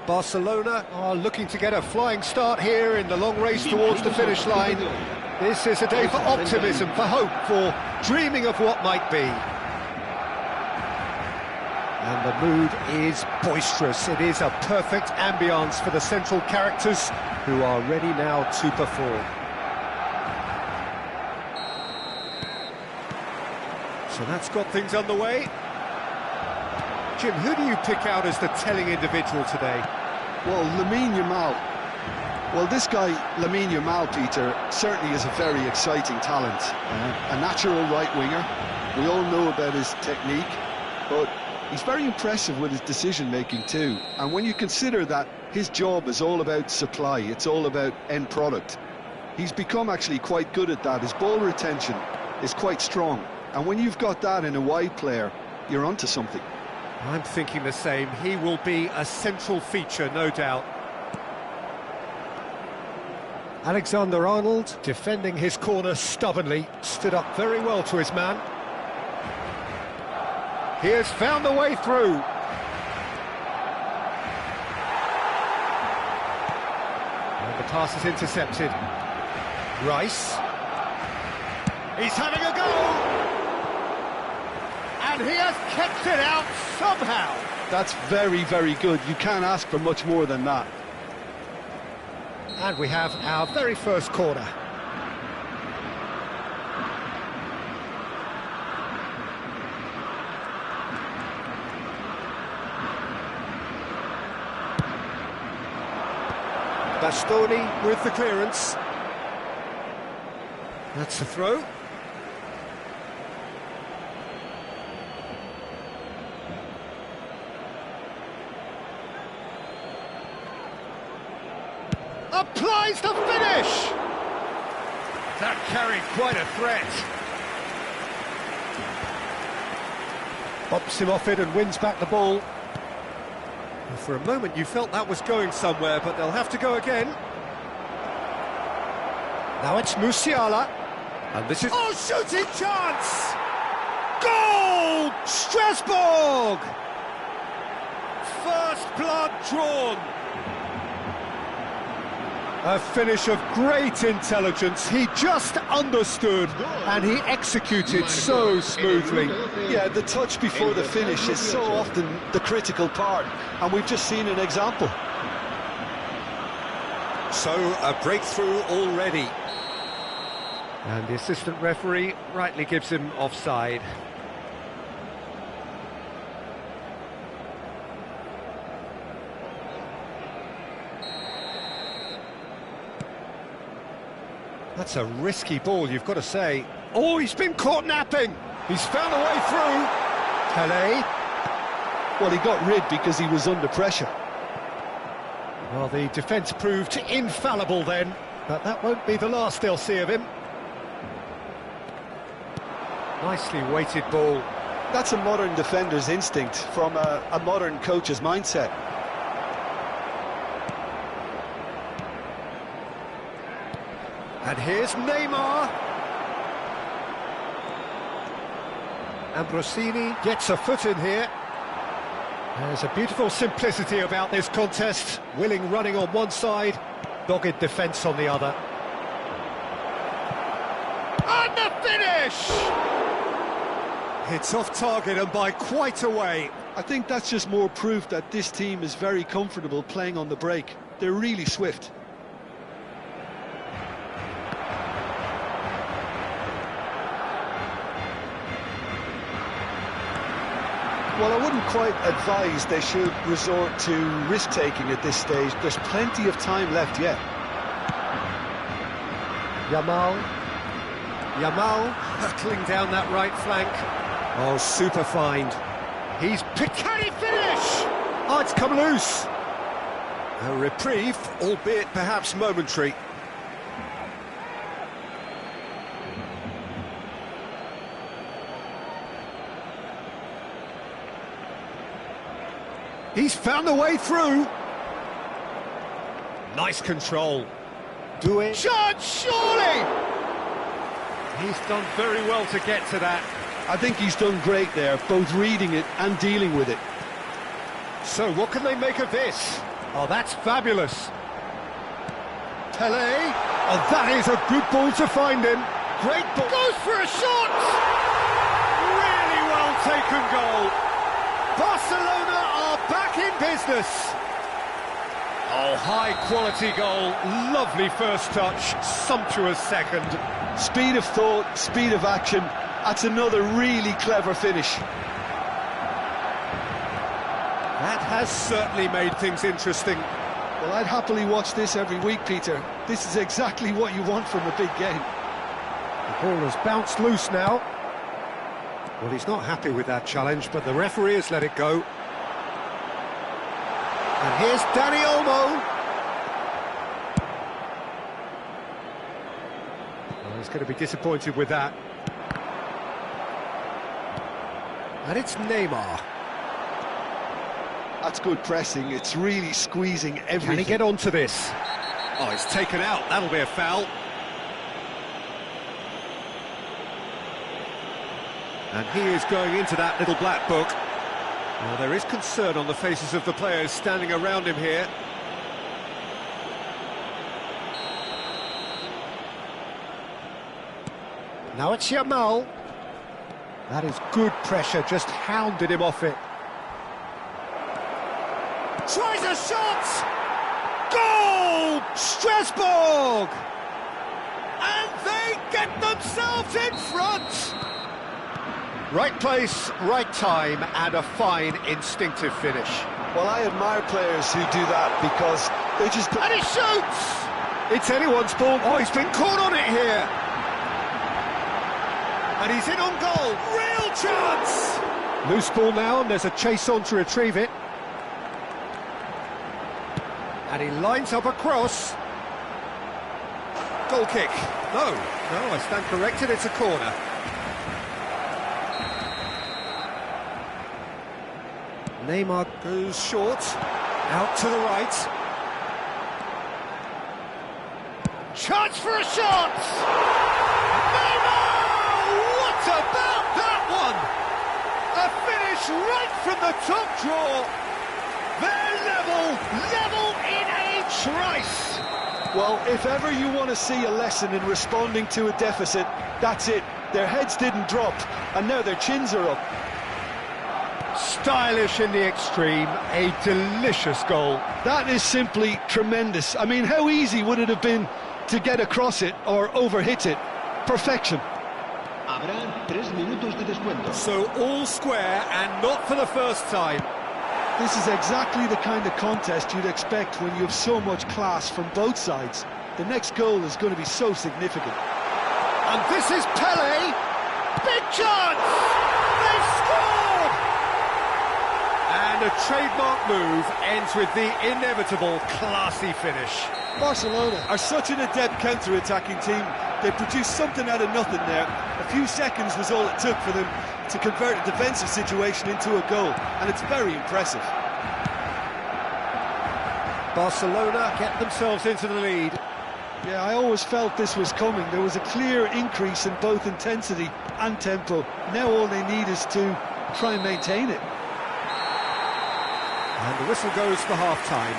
Barcelona are looking to get a flying start here in the long race towards the finish line. This is a day for optimism, for hope, for dreaming of what might be. And the mood is boisterous. It is a perfect ambience for the central characters who are ready now to perform. So that's got things underway. Jim, who do you pick out as the telling individual today? Well, Lamine Yamal. Well, this guy, Lamine Yamal, Peter, certainly is a very exciting talent. A natural right-winger. We all know about his technique, but he's very impressive with his decision-making too. And when you consider that his job is all about supply, it's all about end product, he's become actually quite good at that. His ball retention is quite strong. And when you've got that in a wide player, you're onto something. I'm thinking the same. He will be a central feature, no doubt. Alexander-Arnold, defending his corner stubbornly, stood up very well to his man. He has found a way through. And the pass is intercepted. Rice. He's having a go! And he has kept it out somehow. That's very, very good. You can't ask for much more than that. And we have our very first corner. Bastoni with the clearance. That's the throw. Applies the finish! That carried quite a threat. Bops him off it and wins back the ball. For a moment you felt that was going somewhere, but they'll have to go again. Now it's Musiala. And this is... Oh, shooting chance! Goal! Strasbourg! First blood drawn. A finish of great intelligence. He just understood and he executed so smoothly. Yeah, the touch before the finish is so often the critical part, and we've just seen an example. So, a breakthrough already. And the assistant referee rightly gives him offside. That's a risky ball, you've got to say. Oh, he's been caught napping. He's found a way through. Pelé. Well, he got rid because he was under pressure. Well, the defence proved infallible then, but that won't be the last they'll see of him. Nicely weighted ball. That's a modern defender's instinct from a modern coach's mindset. And here's Neymar. Ambrosini gets a foot in here. There's a beautiful simplicity about this contest. Willing running on one side, dogged defence on the other. And the finish! It's off target and by quite a way. I think that's just more proof that this team is very comfortable playing on the break. They're really swift. Well, I wouldn't quite advise they should resort to risk-taking at this stage. There's plenty of time left yet. Yamal hurtling down that right flank. Oh, super find. He's Can he finish? Oh, it's come loose. A reprieve, albeit perhaps momentary. He's found a way through. Nice control. Do it. Shot, surely! He's done very well to get to that. I think he's done great there, both reading it and dealing with it. So what can they make of this? Oh, that's fabulous. Pele. Oh, that is a good ball to find him. Great ball. Goes for a shot! Really well taken goal. Barcelona are back in business. Oh, high-quality goal. Lovely first touch. Sumptuous second. Speed of thought, speed of action. That's another really clever finish. That has certainly made things interesting. Well, I'd happily watch this every week, Peter. This is exactly what you want from a big game. The ball has bounced loose now. Well, he's not happy with that challenge, but the referee has let it go. And here's Dani Olmo. Well, he's going to be disappointed with that. And it's Neymar. That's good pressing. It's really squeezing everything. Can he get onto this? Oh, it's taken out. That'll be a foul. And he is going into that little black book. Well, there is concern on the faces of the players standing around him here. Now it's Yamal. That is good pressure, just hounded him off it. Tries a shot! Goal! Strasbourg! And they get themselves in front! Right place, right time, and a fine instinctive finish. Well, I admire players who do that because they just... And he shoots! It's anyone's ball. Oh, he's been caught on it here. And he's in on goal. Real chance! Loose ball now, and there's a chase on to retrieve it. And he lines up a cross. Goal kick. No, I stand corrected, it's a corner. Neymar goes short, out to the right. Chance for a shot! Neymar! What about that one? A finish right from the top draw. They're level in a trice. Well, if ever you want to see a lesson in responding to a deficit, that's it. Their heads didn't drop, and now their chins are up. Stylish in the extreme, a delicious goal. That is simply tremendous. I mean, how easy would it have been to get across it or overhit it? Perfection. Habrá 3 minutos de descuento. So all square and not for the first time. This is exactly the kind of contest you'd expect when you have so much class from both sides. The next goal is going to be so significant. And this is Pele. Big chance! They've scored! And a trademark move ends with the inevitable classy finish. Barcelona are such an adept counter-attacking team. They produced something out of nothing there. A few seconds was all it took for them to convert a defensive situation into a goal, and it's very impressive. Barcelona get themselves into the lead. Yeah, I always felt this was coming. There was a clear increase in both intensity and tempo. Now all they need is to try and maintain it. And the whistle goes for half-time.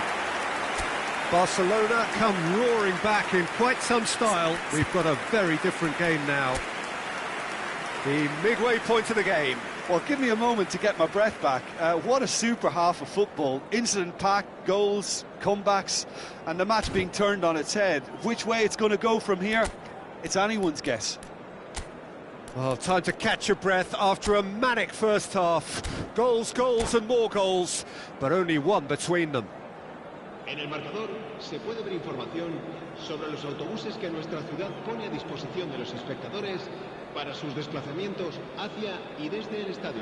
Barcelona come roaring back in quite some style. We've got a very different game now. The midway point of the game. Well, give me a moment to get my breath back. What a super half of football. Incident-packed, goals, comebacks, and the match being turned on its head. Which way it's going to go from here, it's anyone's guess. Well, time to catch your breath after a manic first half. Goals, goals and more goals, but only one between them. En el marcador se puede ver información sobre los autobuses que nuestra ciudad pone a disposición de los espectadores para sus desplazamientos hacia y desde el estadio.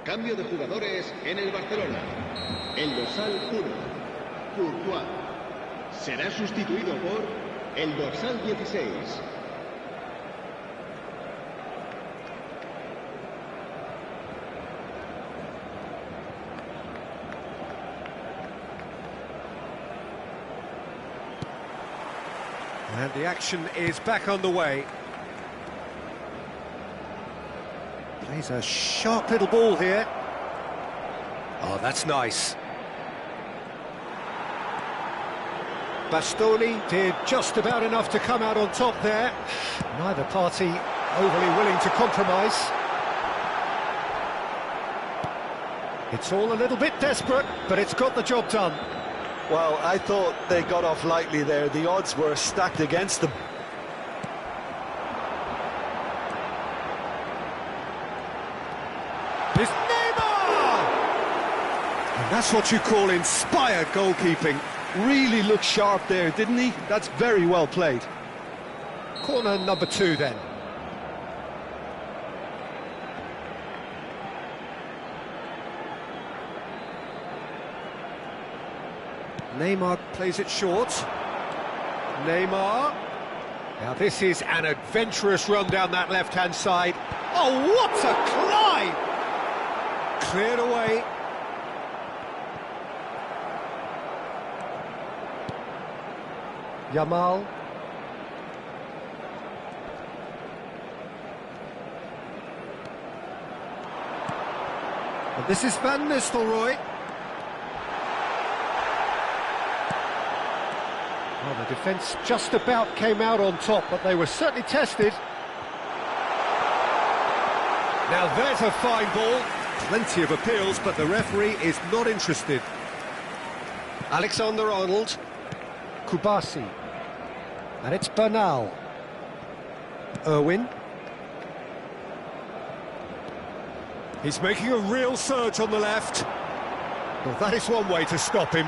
Cambio de jugadores en el Barcelona. El dorsal 1, Courtois, será sustituido por el dorsal 16. And the action is back on the way. Plays a sharp little ball here. Oh, that's nice. Bastoni did just about enough to come out on top there. Neither party overly willing to compromise. It's all a little bit desperate, but it's got the job done. Well, I thought they got off lightly there. The odds were stacked against them. It's Neymar! And that's what you call inspired goalkeeping. Really looked sharp there, didn't he? That's very well played. Corner number 2 then. Neymar plays it short. Neymar. Now this is an adventurous run down that left-hand side. Oh, what a climb! Cleared away. Yamal. And this is Van Nistelrooy. Well, the defence just about came out on top, but they were certainly tested. Now there's a fine ball. Plenty of appeals, but the referee is not interested. Alexander-Arnold. Kubasi. And it's Bernal. Irwin. He's making a real surge on the left. Well, that is one way to stop him.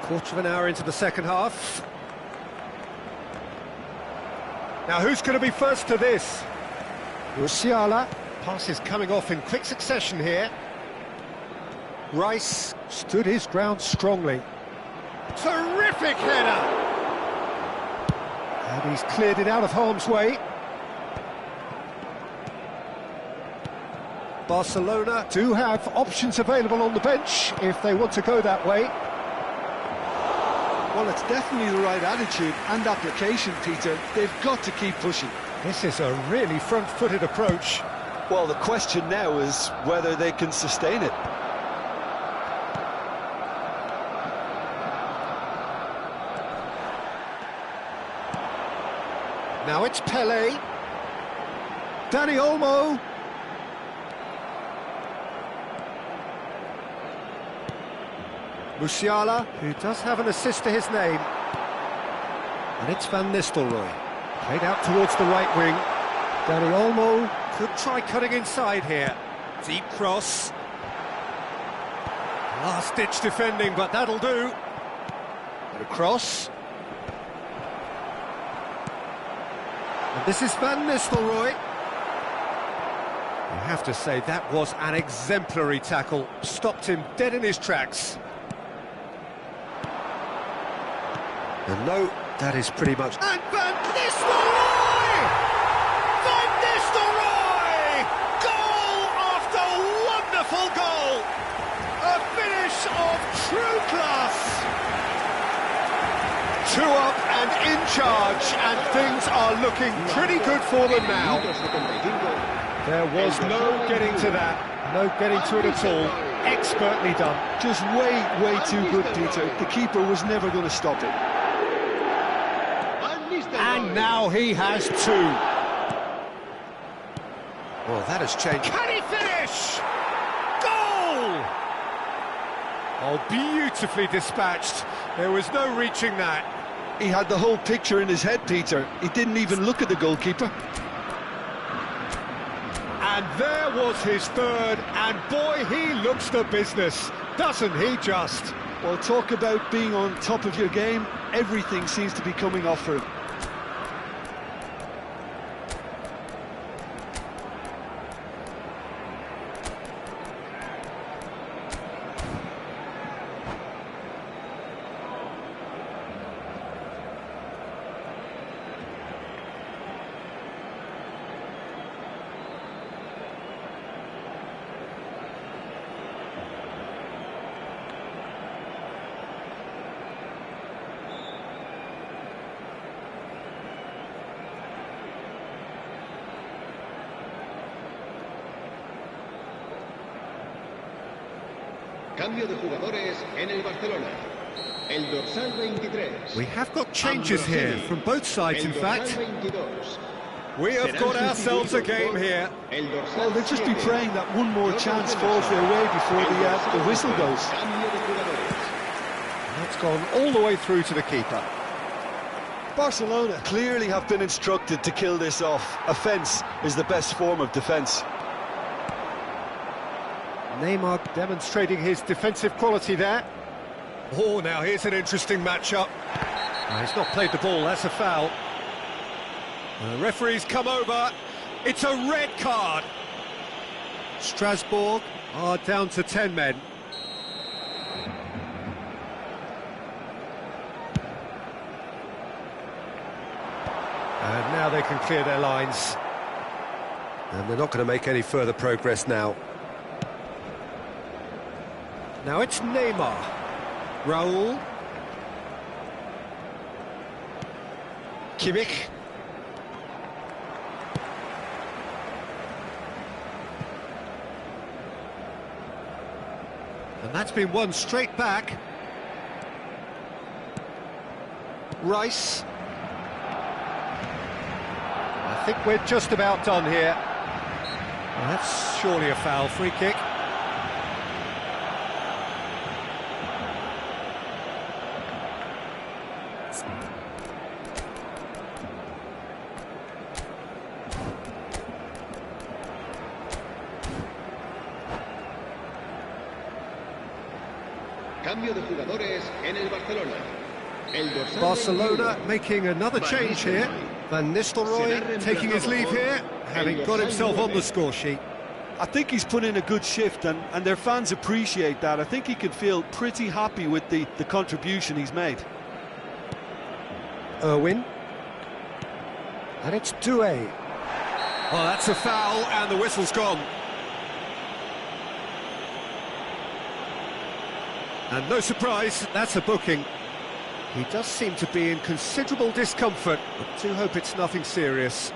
Quarter of an hour into the second half. Now who's going to be first to this? Musiala. Pass is coming off in quick succession here. Rice stood his ground strongly. Terrific header! And he's cleared it out of harm's way. Barcelona do have options available on the bench if they want to go that way. Well, it's definitely the right attitude and application, Peter. They've got to keep pushing. This is a really front-footed approach. Well, the question now is whether they can sustain it. Now it's Pele. Dani Olmo. Musiala, who does have an assist to his name. And it's Van Nistelrooy. Played out towards the right wing. Dani Olmo could try cutting inside here. Deep cross. Last-ditch defending, but that'll do. And a cross. And this is Van Nistelrooy. You have to say that was an exemplary tackle. Stopped him dead in his tracks. And no, that is pretty much... And Van Nistelrooy! Van Nistelrooy! Goal after wonderful goal! A finish of true class! 2 up and in charge, and things are looking pretty good for them now. There was no getting to that, no getting to it at all. Expertly done. Just way too good, Peter. The keeper was never going to stop it. And now he has 2. Well, that has changed. Can he finish? Goal! Oh, beautifully dispatched. There was no reaching that. He had the whole picture in his head, Peter. He didn't even look at the goalkeeper. And there was his 3rd, and boy, he looks the business, doesn't he just? Well, talk about being on top of your game. Everything seems to be coming off for him. Cambio de jugadores en el Barcelona. El dorsal 23. We have got changes here from both sides, in fact. 22. We have got ourselves a game here. Well, they'll just be praying that one more chance falls their way before the whistle goes. Cambio de jugadores. That's gone all the way through to the keeper. Barcelona clearly have been instructed to kill this off. Offence is the best form of defence. Neymar demonstrating his defensive quality there. Oh, now here's an interesting matchup. He's not played the ball, that's a foul. The referee's come over. It's a red card. Strasbourg are down to 10 men. And now they can clear their lines. And they're not going to make any further progress now. Now it's Neymar. Raul. Kimmich. And that's been won straight back. Rice. I think we're just about done here. Well, that's surely a foul, free kick. Cambio de jugadores en el Barcelona. El dorsal Barcelona 21. making another change here. Van Nistelrooy taking his leave here, having got himself on the score sheet. I think he's put in a good shift and their fans appreciate that. I think he can feel pretty happy with the contribution he's made. Irwin. And it's Doué. Oh, that's a foul and the whistle's gone. And no surprise, that's a booking. He does seem to be in considerable discomfort, but I do hope it's nothing serious.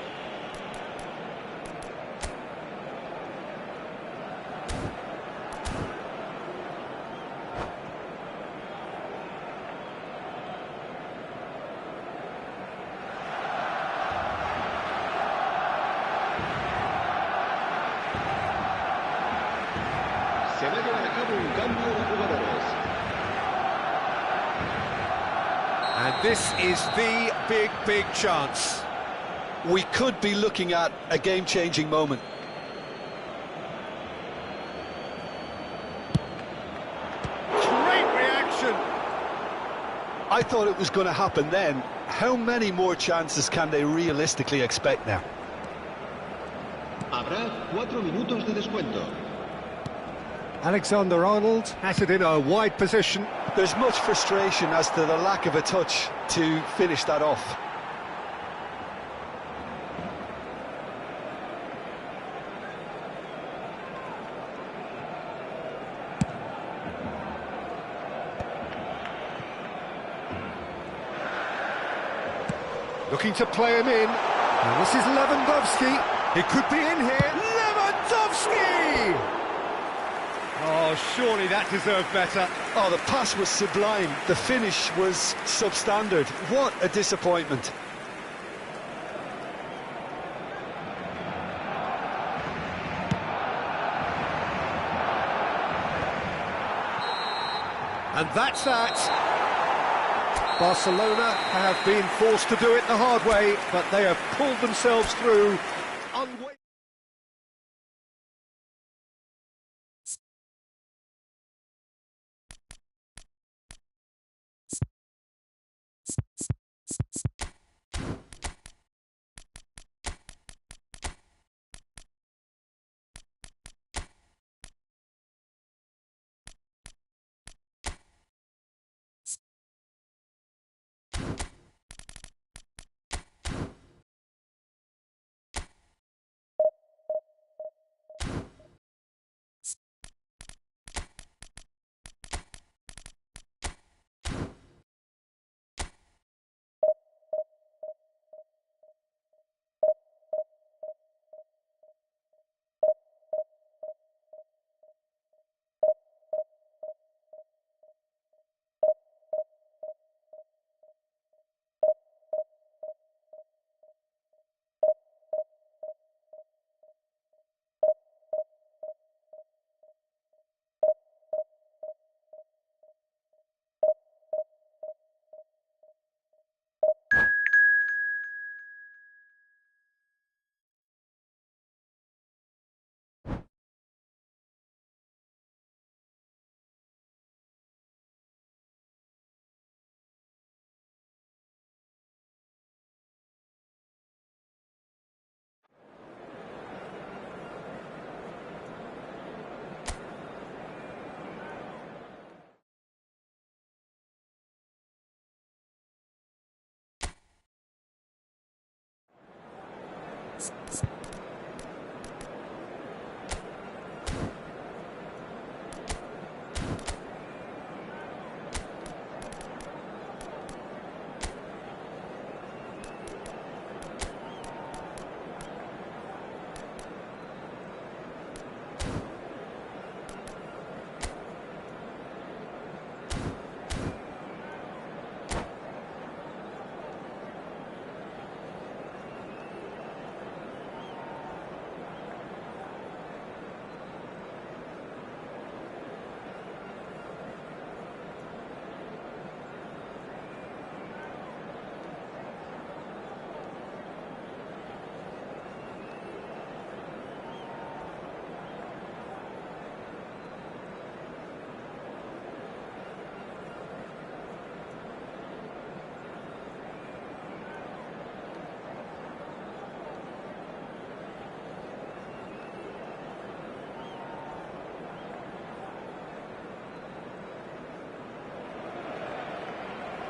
Se va a llevar a cabo un cambio de jugadores. And this is the big chance. We could be looking at a game-changing moment. Great reaction. I thought it was going to happen then. How many more chances can they realistically expect now? Habrá 4 minutos de descuento. Alexander-Arnold has it in a wide position. There's much frustration as to the lack of a touch to finish that off. Looking to play him in. And this is Lewandowski. He could be in here. Lewandowski! Oh, surely that deserved better. Oh, the pass was sublime. The finish was substandard. What a disappointment. And that's that. Barcelona have been forced to do it the hard way, but they have pulled themselves through.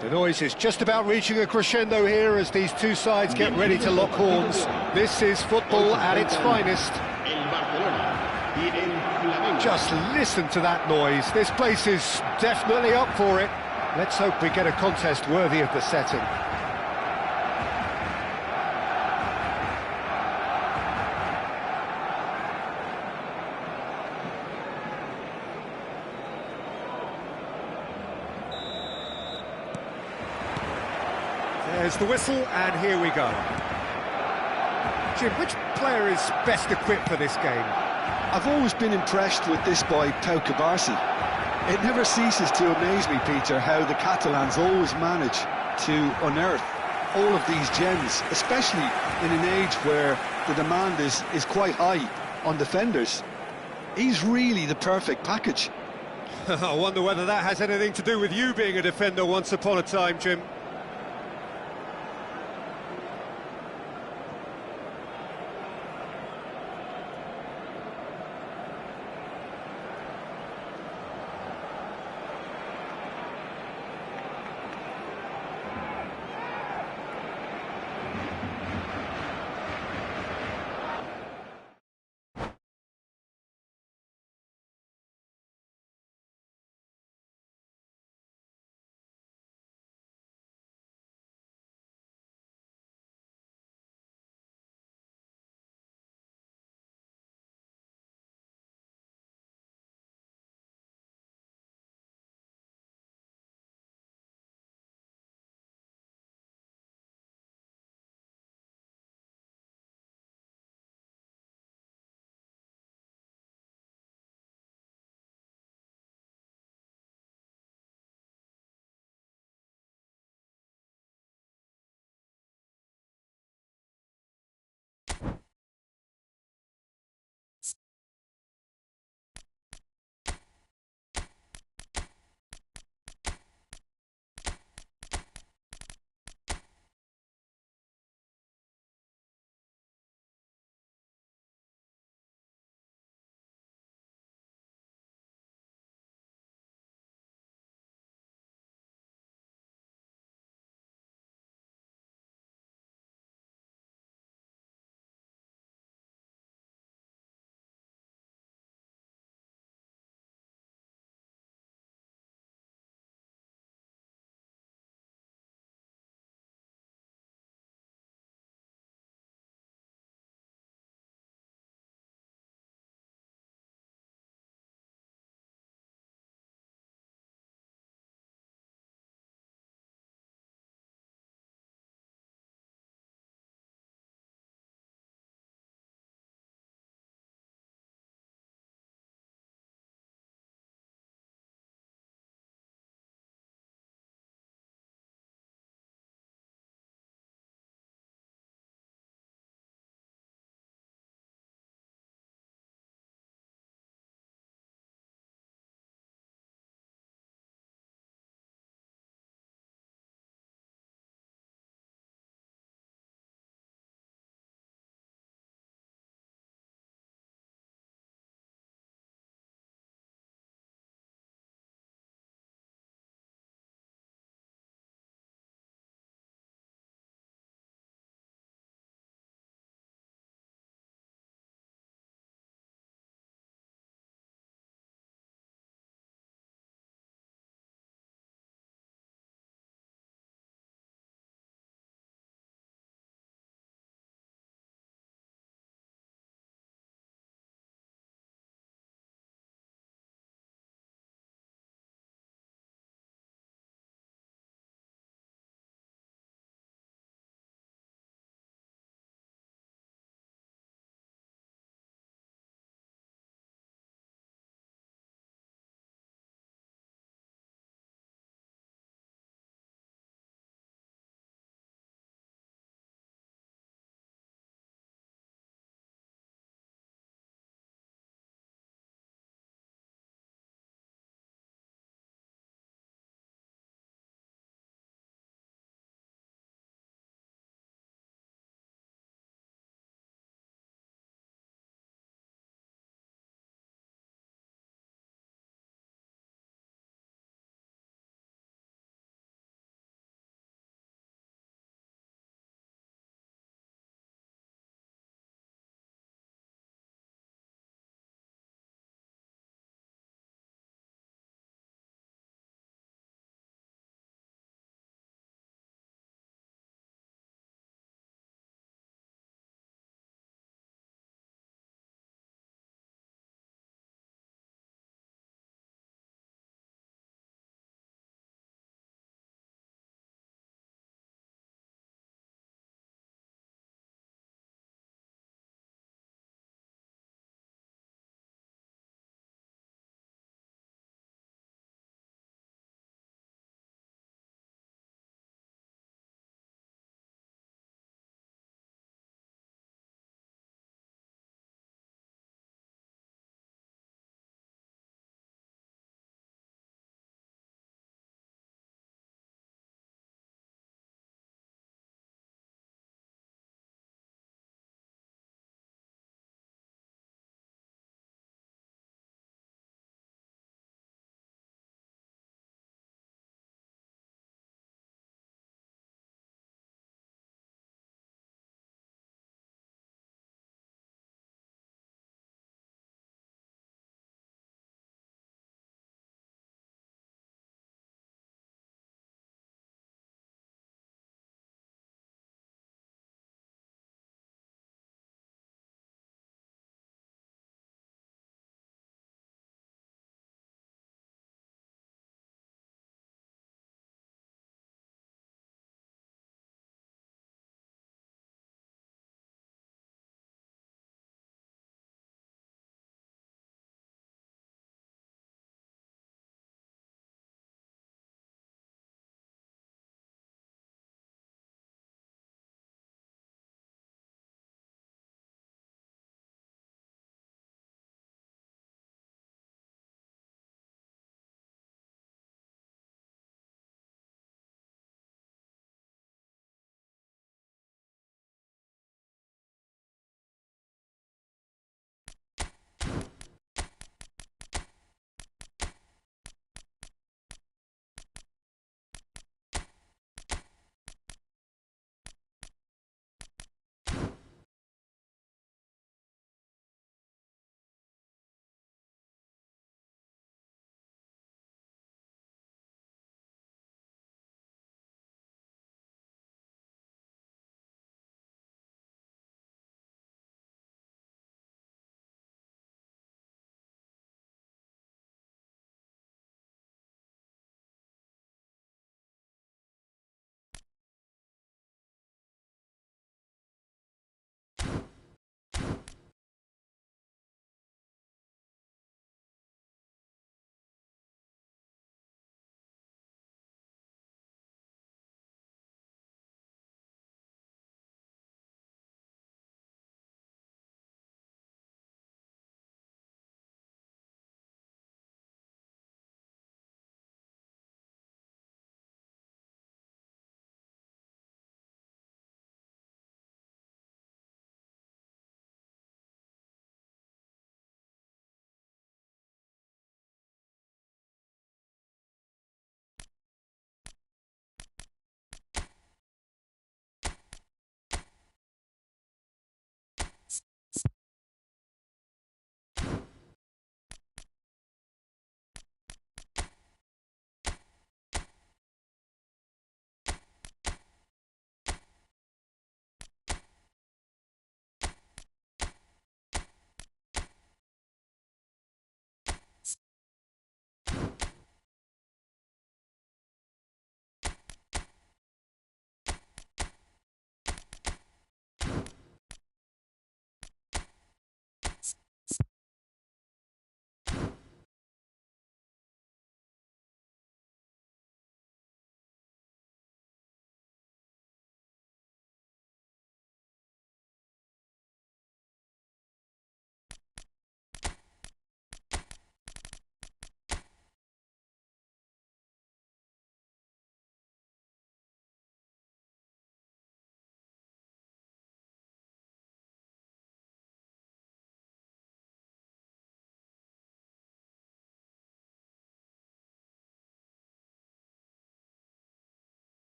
The noise is just about reaching a crescendo here as these two sides get ready to lock horns. This is football at its finest. Just listen to that noise. This place is definitely up for it. Let's hope we get a contest worthy of the setting. There's the whistle, and here we go. Jim, which player is best equipped for this game? I've always been impressed with this boy, Pau Cubarsí. It never ceases to amaze me, Peter, how the Catalans always manage to unearth all of these gems, especially in an age where the demand is quite high on defenders. He's really the perfect package. I wonder whether that has anything to do with you being a defender once upon a time, Jim.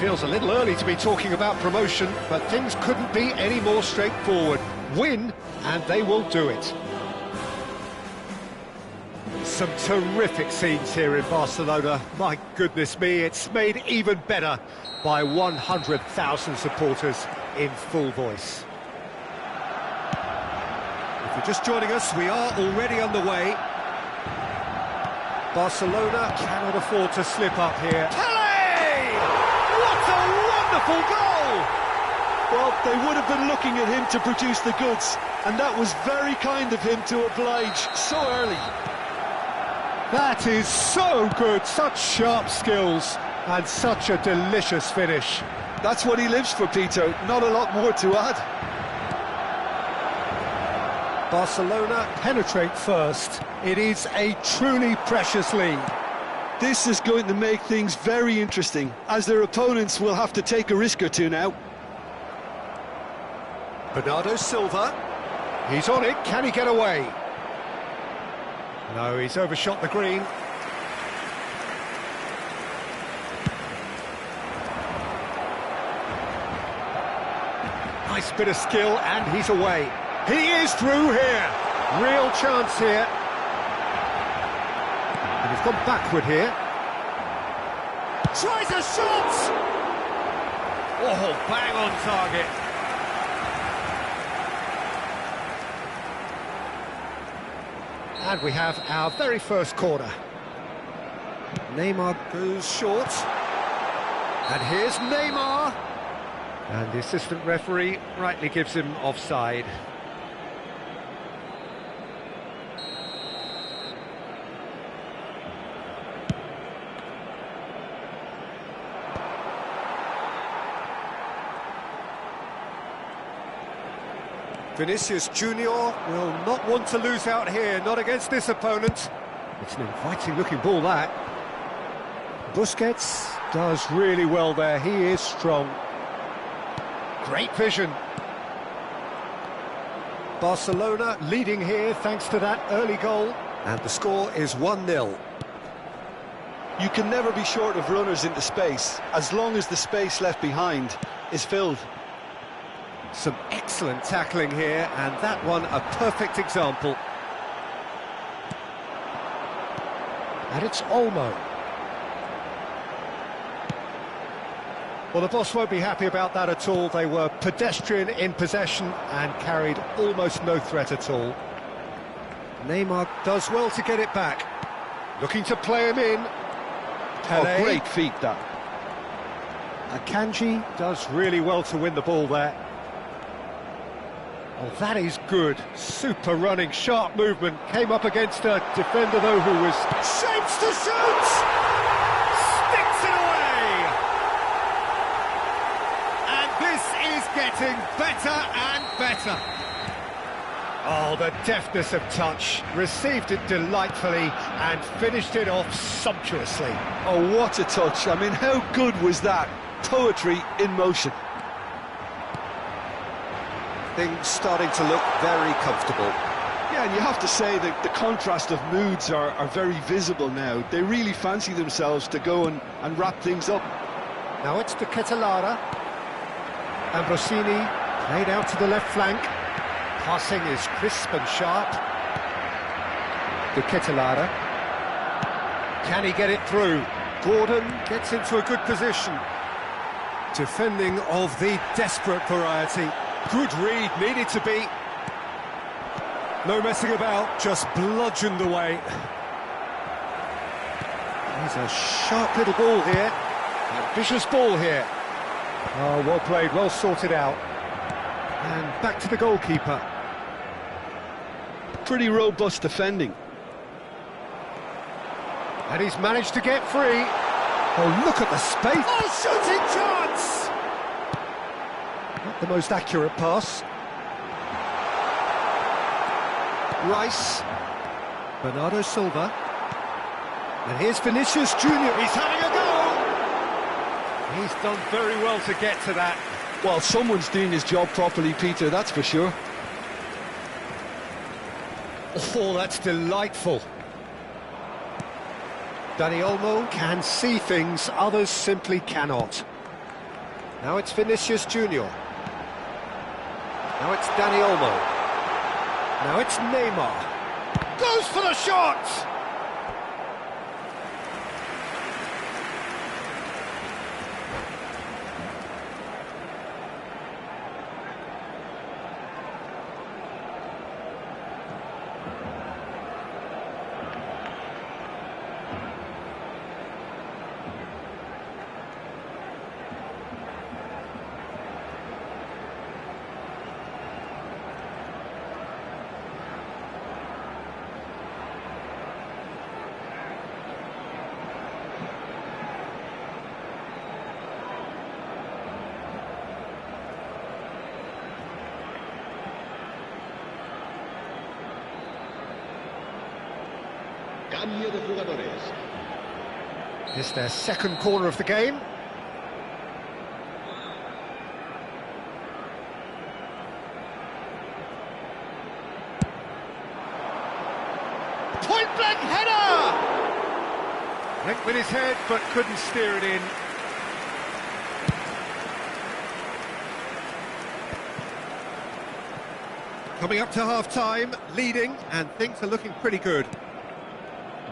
feels a little early to be talking about promotion, but things couldn't be any more straightforward. Win, and they will do it. Some terrific scenes here in Barcelona. My goodness me, it's made even better by 100,000 supporters in full voice. If you're just joining us, we are already underway. Barcelona cannot afford to slip up here. Pele! What a wonderful goal! Well, they would have been looking at him to produce the goods, and that was very kind of him to oblige so early. That is so good, such sharp skills, and such a delicious finish. That's what he lives for, Peter, not a lot more to add. Barcelona penetrate first. It is a truly precious lead. This is going to make things very interesting, as their opponents will have to take a risk or two now. Bernardo Silva, he's on it, can he get away? No, he's overshot the green. Nice bit of skill, and he's away. He is through here. Real chance here. And he's gone backward here. Tries a shot! Oh, bang on target. And we have our very first corner. Neymar goes short. And here's Neymar. And the assistant referee rightly gives him offside. Vinicius Junior will not want to lose out here, not against this opponent. It's an inviting looking ball, that. Busquets does really well there, he is strong. Great vision. Barcelona leading here thanks to that early goal, and the score is 1-0. You can never be short of runners into space, as long as the space left behind is filled. Some excellent tackling here, and that one a perfect example. And it's Olmo. Well, the boss won't be happy about that at all. They were pedestrian in possession and carried almost no threat at all. Neymar does well to get it back. Looking to play him in. Pele. Oh, great feat, that. Akanji does really well to win the ball there. Oh, that is good. Super running, sharp movement. Came up against a defender, though, who was... Shapes to shoot! Sticks it away! And this is getting better and better. Oh, the deftness of touch. Received it delightfully and finished it off sumptuously. Oh, what a touch. I mean, how good was that? Poetry in motion. Things starting to look very comfortable. Yeah, and you have to say that the contrast of moods are very visible now. They really fancy themselves to go and wrap things up. Now it's to Ketelada. Ambrosini played out to the left flank. Passing is crisp and sharp. To Ketelada. Can he get it through? Gordon gets into a good position. Defending of the desperate variety. Good read, needed to be. No messing about, just bludgeoned away. He's a sharp little ball here. Ambitious ball here. Oh, well played, well sorted out. And back to the goalkeeper. Pretty robust defending. And he's managed to get free. Oh, look at the space. Oh, shooting chance! Not the most accurate pass. Rice. Bernardo Silva. And here's Vinicius Junior. He's having a go! He's done very well to get to that. Well, someone's doing his job properly, Peter, that's for sure. Oh, that's delightful. Dani Olmo can see things others simply cannot. Now it's Vinicius Junior. Now it's Dani Olmo. Now it's Neymar. Goes for the shot! Cambio de jugadores. It's their second corner of the game. Point blank header! Went with his head but couldn't steer it in. Coming up to half-time, leading, and things are looking pretty good.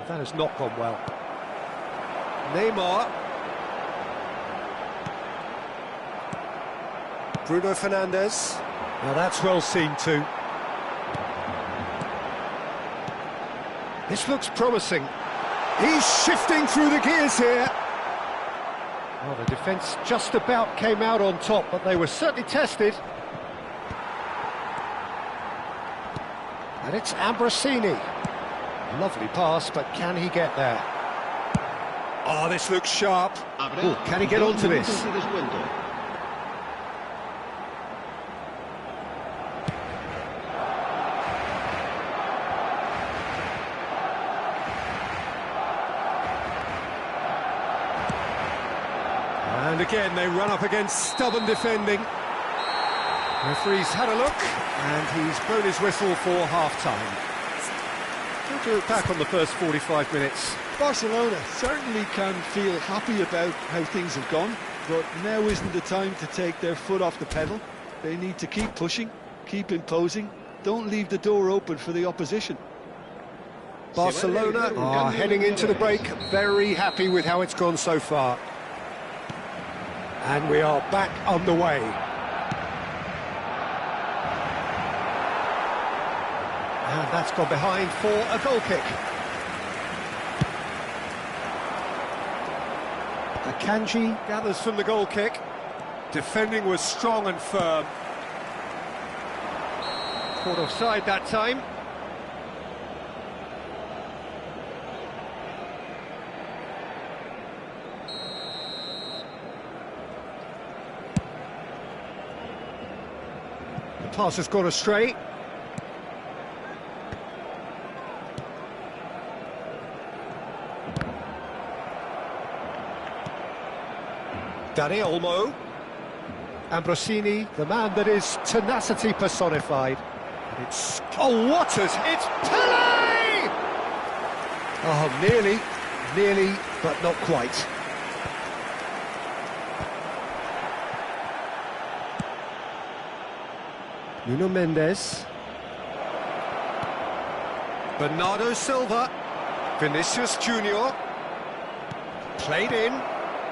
That has not gone well. Neymar. Bruno Fernandes. Now that's well seen too. This looks promising. He's shifting through the gears here. Well, the defence just about came out on top, but they were certainly tested. And it's Ambrosini. Lovely pass, but can he get there? Oh, this looks sharp. Ooh, can he get onto this? And again, they run up against stubborn defending. Referee's had a look, and he's blown his whistle for half-time. We'll do it back on the first 45 minutes. Barcelona certainly can feel happy about how things have gone, but now isn't the time to take their foot off the pedal. They need to keep pushing, keep imposing, don't leave the door open for the opposition. Barcelona are heading into the break, very happy with how it's gone so far. And we are back underway. And that's gone behind for a goal kick. Akanji gathers from the goal kick. Defending was strong and firm. Caught offside that time. The pass has gone astray. Dani Olmo. Ambrosini, the man that is tenacity personified. And it's... Oh, what is... It's Pele! Oh, nearly, but not quite. Nuno Mendes. Bernardo Silva. Vinicius Junior. Played in.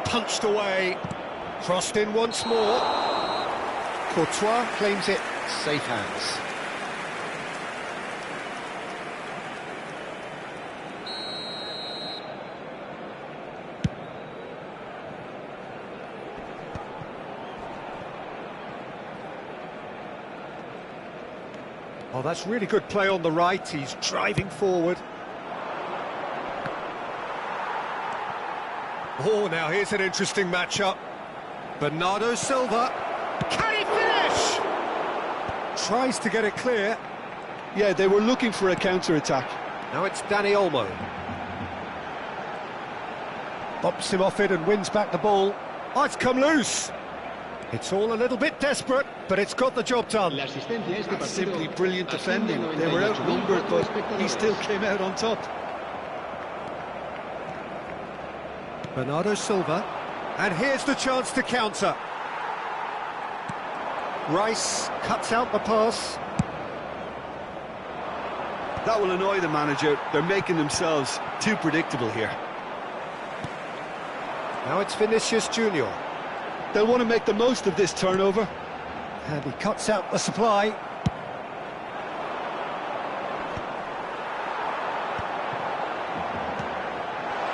Punched away, crossed in once more. Courtois claims it, safe hands. Oh, that's really good play on the right, he's driving forward. Oh, now here's an interesting matchup. Bernardo Silva. Can he finish? Tries to get it clear. Yeah, they were looking for a counter-attack. Now it's Dani Olmo. Bumps him off it and wins back the ball. Oh, it's come loose. It's all a little bit desperate, but it's got the job done. That's simply brilliant defending. They were outnumbered, but he still came out on top. Bernardo Silva, and here's the chance to counter. Rice cuts out the pass. That will annoy the manager. They're making themselves too predictable here. Now it's Vinicius Junior. They'll want to make the most of this turnover. And he cuts out the supply.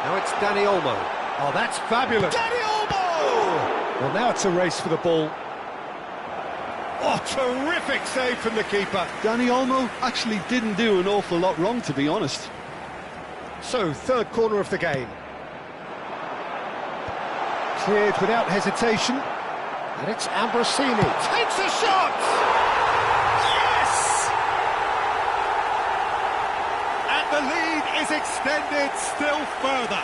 Now it's Dani Olmo. Oh, that's fabulous. Dani Olmo! Well, now it's a race for the ball. Oh, terrific save from the keeper. Dani Olmo actually didn't do an awful lot wrong, to be honest. So, third corner of the game. Cleared without hesitation. And it's Ambrosini. Takes a shot! Yes! And the lead is extended still further.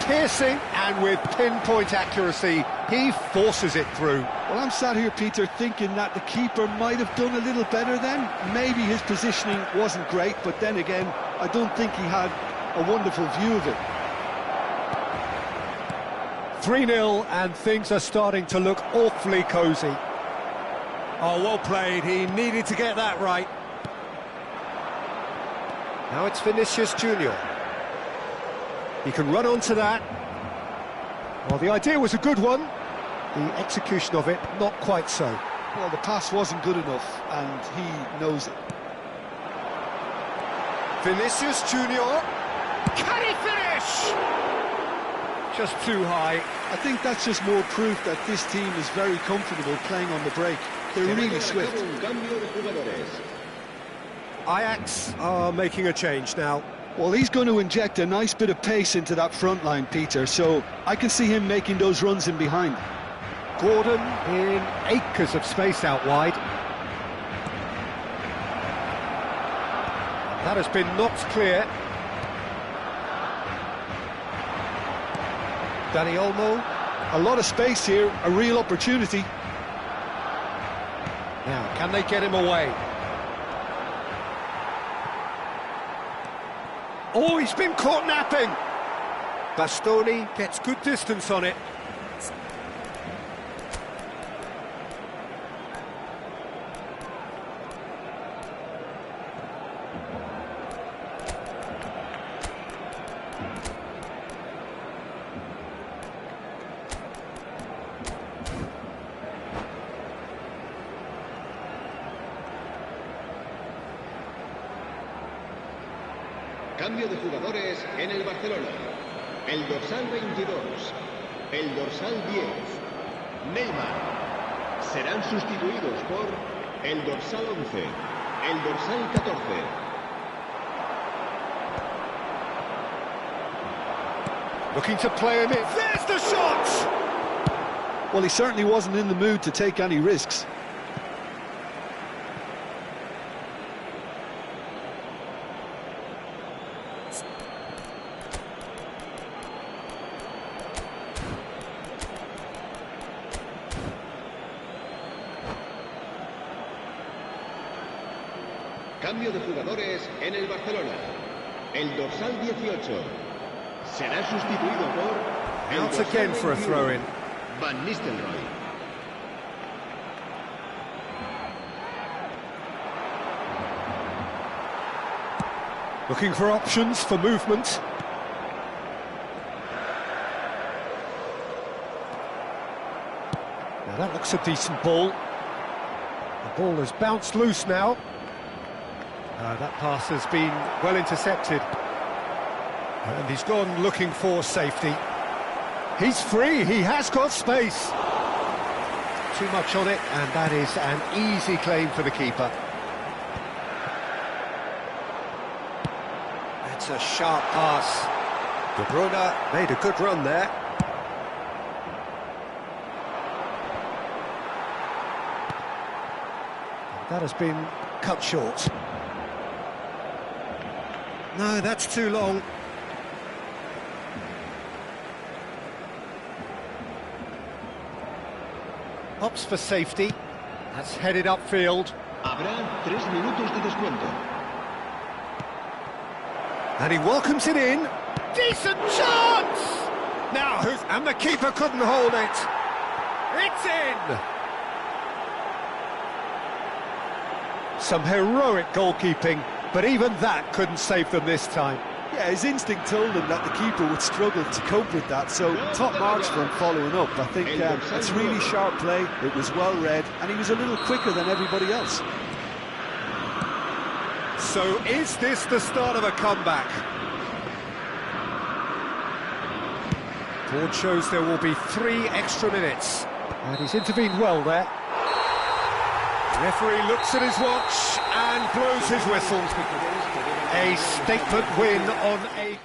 Piercing, and with pinpoint accuracy, he forces it through. Well, I'm sat here, Peter, thinking that the keeper might have done a little better then. Maybe his positioning wasn't great, but then again, I don't think he had a wonderful view of it. 3-0, and things are starting to look awfully cosy. Oh, well played. He needed to get that right. Now it's Vinicius Junior. He can run onto that. Well, the idea was a good one. The execution of it, not quite so. Well, the pass wasn't good enough, and he knows it. Vinicius Junior. Can he finish? Just too high. I think that's just more proof that this team is very comfortable playing on the break. They're really swift. Ajax are making a change now. Well, he's going to inject a nice bit of pace into that front line, Peter, so I can see him making those runs in behind. Gordon in acres of space out wide. That has been knocked clear. Dani Olmo. A lot of space here, a real opportunity. Now, can they get him away? Oh, he's been caught napping. Bastoni gets good distance on it. Cambio de jugadores en el Barcelona. El dorsal 22, el dorsal 10, Neymar. Serán sustituidos por el dorsal 11, el dorsal 14. Looking to play him in. There's the shot! Well, he certainly wasn't in the mood to take any risks. Cambio de jugadores en el Barcelona. El dorsal 18 será sustituido por el Out dorsal again for a 21, throw-in. Van Nistelrooy. Looking for options for movement. Now that looks a decent ball. The ball has bounced loose now. That pass has been well intercepted. And he's gone looking for safety. He's free, he has got space. Too much on it, and that is an easy claim for the keeper. That's a sharp pass. De Bruyne made a good run there. That has been cut short. No, that's too long. Opts for safety. That's headed upfield. Habrá 3 minutos de descuento. And he welcomes it in. Decent chance! Now, and the keeper couldn't hold it. It's in! Some heroic goalkeeping, but even that couldn't save them this time. Yeah, his instinct told him that the keeper would struggle to cope with that, so top marks for him following up. I think it's really sharp play, it was well read, and he was a little quicker than everybody else. So is this the start of a comeback? Board shows there will be 3 extra minutes, and he's intervened well there. The referee looks at his watch and blows his whistle. A statement win on a...